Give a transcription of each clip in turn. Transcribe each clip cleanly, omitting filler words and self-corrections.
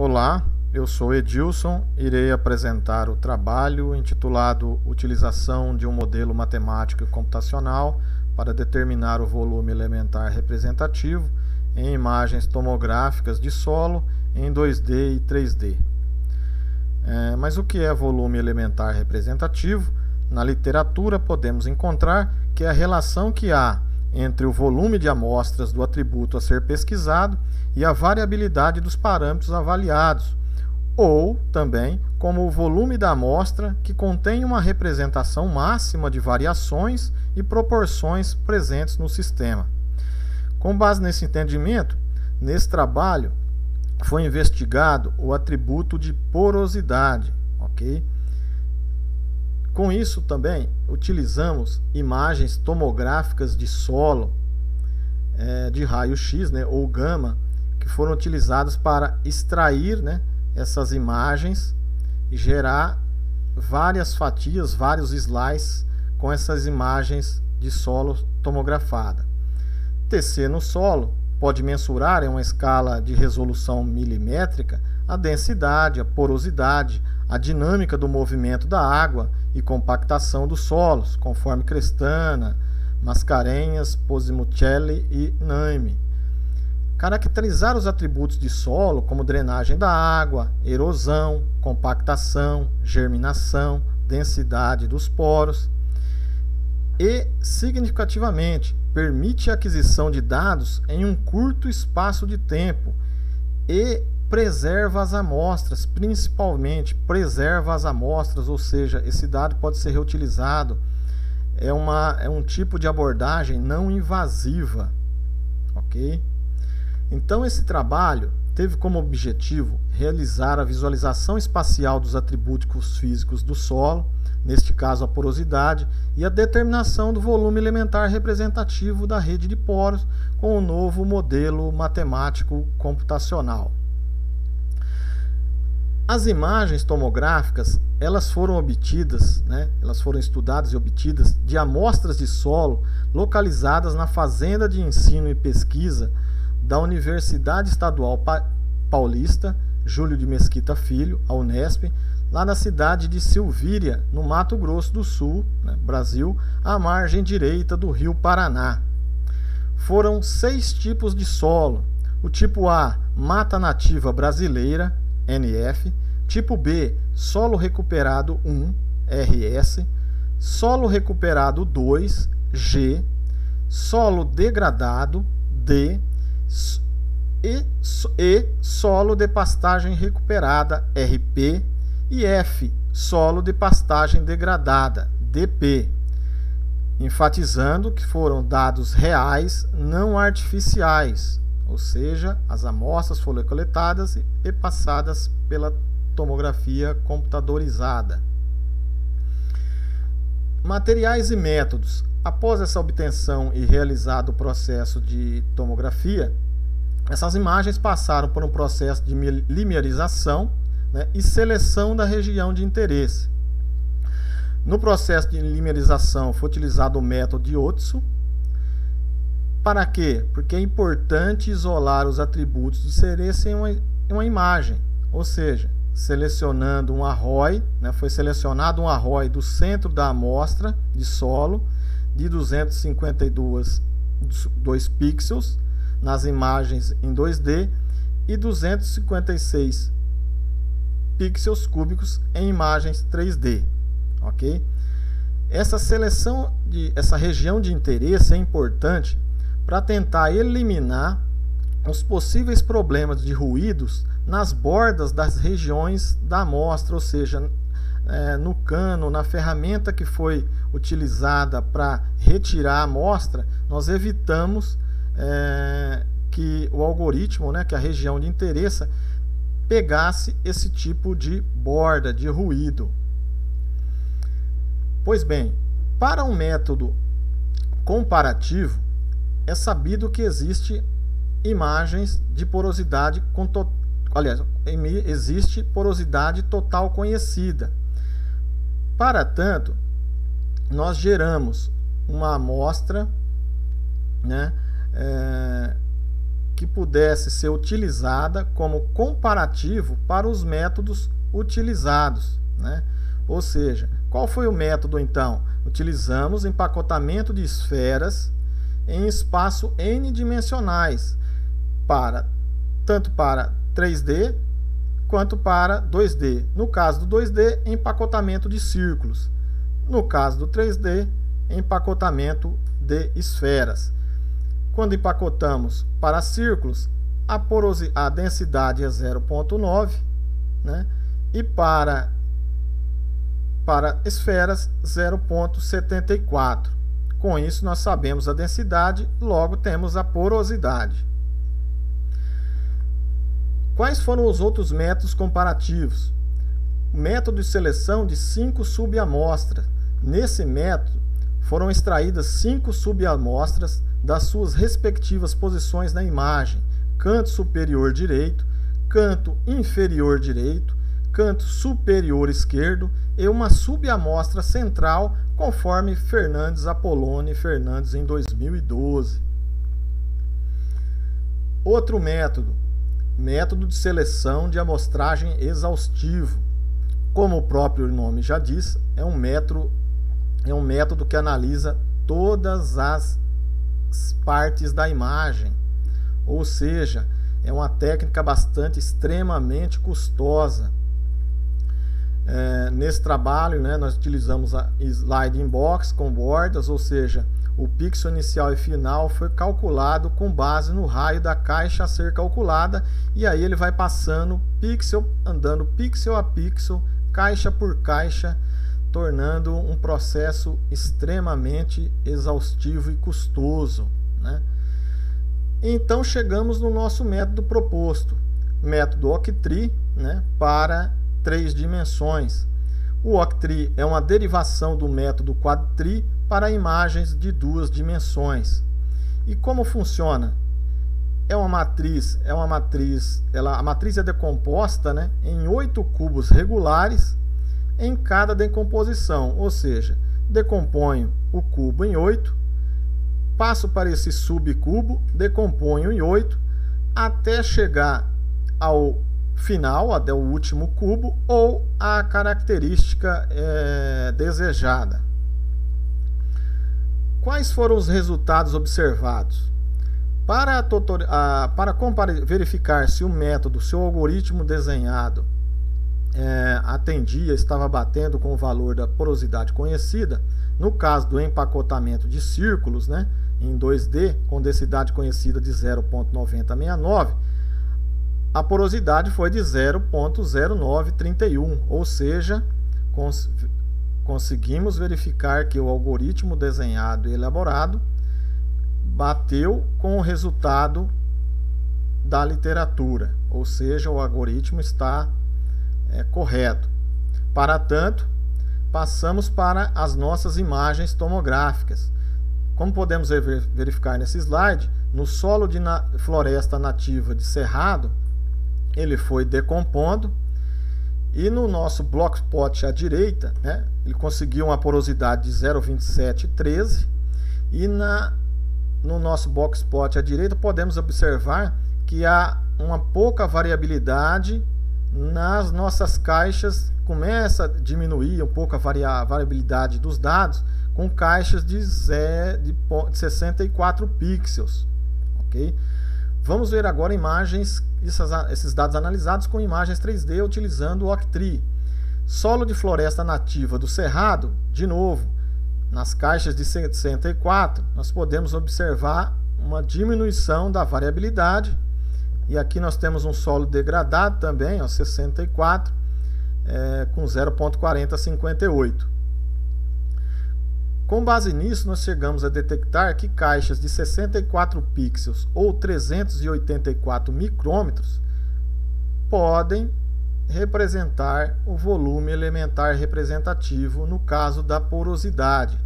Olá, eu sou Edilson, irei apresentar o trabalho intitulado Utilização de um modelo matemático e computacional para determinar o volume elementar representativo em imagens tomográficas de solo em 2D e 3D. Mas o que é volume elementar representativo? Na literatura podemos encontrar que é a relação que há entre o volume de amostras do atributo a ser pesquisado e a variabilidade dos parâmetros avaliados, ou também como o volume da amostra que contém uma representação máxima de variações e proporções presentes no sistema. Com base nesse entendimento, nesse trabalho foi investigado o atributo de porosidade, ok? Com isso também utilizamos imagens tomográficas de solo de raio-x, ou gama, que foram utilizadas para extrair essas imagens e gerar várias fatias, vários slices com essas imagens de solo tomografada. TC no solo pode mensurar em uma escala de resolução milimétrica a densidade, a porosidade, a dinâmica do movimento da água e compactação dos solos, conforme Crestana, Mascarenhas, Posimuccelli e Naime. Caracterizar os atributos de solo como drenagem da água, erosão, compactação, germinação, densidade dos poros e, significativamente, permite a aquisição de dados em um curto espaço de tempo e preserva as amostras, principalmente preserva as amostras, ou seja, esse dado pode ser reutilizado. É um tipo de abordagem não invasiva, ok? Então esse trabalho teve como objetivo realizar a visualização espacial dos atributos físicos do solo, neste caso a porosidade, e a determinação do volume elementar representativo da rede de poros com o novo modelo matemático computacional. As imagens tomográficas, elas foram obtidas, elas foram estudadas e obtidas de amostras de solo localizadas na Fazenda de Ensino e Pesquisa da Universidade Estadual Paulista, Júlio de Mesquita Filho, a Unesp, lá na cidade de Silvíria, no Mato Grosso do Sul, Brasil, à margem direita do rio Paraná. Foram 6 tipos de solo: o tipo A, mata nativa brasileira, NF, tipo B, solo recuperado 1, RS, solo recuperado 2, G, solo degradado, D, e solo de pastagem recuperada, RP, e F, solo de pastagem degradada, DP, enfatizando que foram dados reais, não artificiais, ou seja, as amostras foram coletadas e passadas pela tomografia computadorizada. Materiais e métodos. Após essa obtenção e realizado o processo de tomografia, essas imagens passaram por um processo de limerização e seleção da região de interesse. No processo de limerização foi utilizado o método de Otsu. Para quê? Porque é importante isolar os atributos de interesse em uma imagem, ou seja, selecionando um arroy, foi selecionado um arroy do centro da amostra de solo de 252 pixels nas imagens em 2D e 256 pixels cúbicos em imagens 3D, ok? Essa seleção essa região de interesse é importante para tentar eliminar os possíveis problemas de ruídos nas bordas das regiões da amostra, ou seja, no cano, na ferramenta que foi utilizada para retirar a amostra, nós evitamos que o algoritmo, que a região de interesse, pegasse esse tipo de borda, de ruído. Pois bem, para um método comparativo, é sabido que existe imagens de porosidade existe porosidade total conhecida. Para tanto, nós geramos uma amostra que pudesse ser utilizada como comparativo para os métodos utilizados, né? Ou seja, qual foi o método então? Utilizamos empacotamento de esferas em espaço n dimensionais, tanto para 3D quanto para 2D. No caso do 2D, empacotamento de círculos. No caso do 3D, empacotamento de esferas. Quando empacotamos para círculos, a densidade é 0,9, né? E para esferas 0,74. Com isso, nós sabemos a densidade, logo temos a porosidade. Quais foram os outros métodos comparativos? O método de seleção de 5 subamostras. Nesse método, foram extraídas 5 subamostras das suas respectivas posições na imagem: canto superior direito, canto inferior direito, canto superior esquerdo e uma subamostra central, conforme Fernandes, Apoloni e Fernandes em 2012. Outro método, método de seleção de amostragem exaustivo. Como o próprio nome já diz, é um método que analisa todas as partes da imagem, ou seja, é uma técnica extremamente custosa. Nesse trabalho, né, nós utilizamos a sliding box com bordas, ou seja, o pixel inicial e final foi calculado com base no raio da caixa a ser calculada, e aí ele vai passando andando pixel a pixel, caixa por caixa, tornando um processo extremamente exaustivo e custoso, né? Então chegamos no nosso método proposto, método Octree, né, para 3 dimensões. O Octree é uma derivação do método Quadtree para imagens de 2 dimensões. E como funciona? A matriz é decomposta, né, em 8 cubos regulares em cada decomposição, ou seja, decomponho o cubo em 8, passo para esse subcubo, decomponho em 8, até chegar ao final, até o último cubo, ou a característica desejada. Quais foram os resultados observados? Para verificar se o método, se o algoritmo desenhado estava batendo com o valor da porosidade conhecida, no caso do empacotamento de círculos, né, em 2D, com densidade conhecida de 0,9069, a porosidade foi de 0,0931, ou seja, conseguimos verificar que o algoritmo desenhado e elaborado bateu com o resultado da literatura, ou seja, o algoritmo está correto. Para tanto, passamos para as nossas imagens tomográficas. Como podemos verificar nesse slide, no solo de floresta nativa de Cerrado, ele foi decompondo, e no nosso blockspot à direita, né, ele conseguiu uma porosidade de 0,2713, e no nosso blockspot à direita podemos observar que há uma pouca variabilidade nas nossas caixas, começa a diminuir um pouco a variabilidade dos dados com caixas de 64 pixels, ok? Vamos ver agora imagens, esses dados analisados com imagens 3D utilizando o Octree. Solo de floresta nativa do Cerrado, de novo, nas caixas de 64, nós podemos observar uma diminuição da variabilidade. E aqui nós temos um solo degradado também, ó, 64, com 0,4058. Com base nisso, nós chegamos a detectar que caixas de 64 pixels ou 384 micrômetros podem representar o volume elementar representativo no caso da porosidade.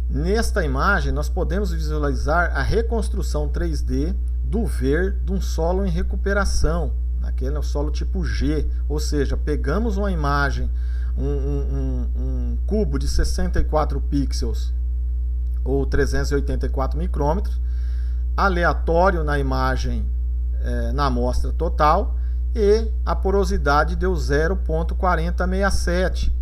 Nesta imagem, nós podemos visualizar a reconstrução 3D do ver de um solo em recuperação, aquele solo tipo G, ou seja, pegamos uma imagem, um cubo de 64 pixels ou 384 micrômetros, aleatório na imagem na amostra total e a porosidade deu 0,4067,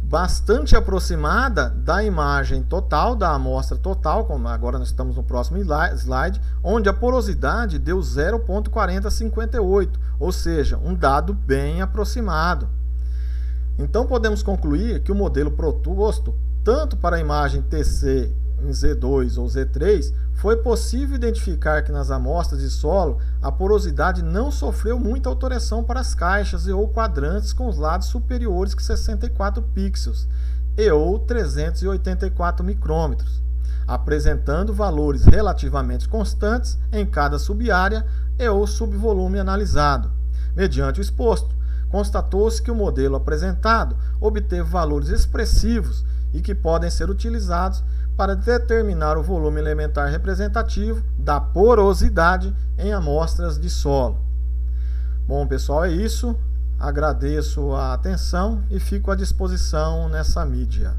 bastante aproximada da imagem total, da amostra total, como agora nós estamos no próximo slide, onde a porosidade deu 0,4058, ou seja, um dado bem aproximado. Então podemos concluir que o modelo proposto, tanto para a imagem TC em Z2 ou Z3, foi possível identificar que nas amostras de solo a porosidade não sofreu muita alteração para as caixas e ou quadrantes com os lados superiores que 64 pixels e ou 384 micrômetros, apresentando valores relativamente constantes em cada subárea e ou subvolume analisado. Mediante o exposto, constatou-se que o modelo apresentado obteve valores expressivos e que podem ser utilizados para determinar o volume elementar representativo da porosidade em amostras de solo. Bom, pessoal, é isso. Agradeço a atenção e fico à disposição nessa mídia.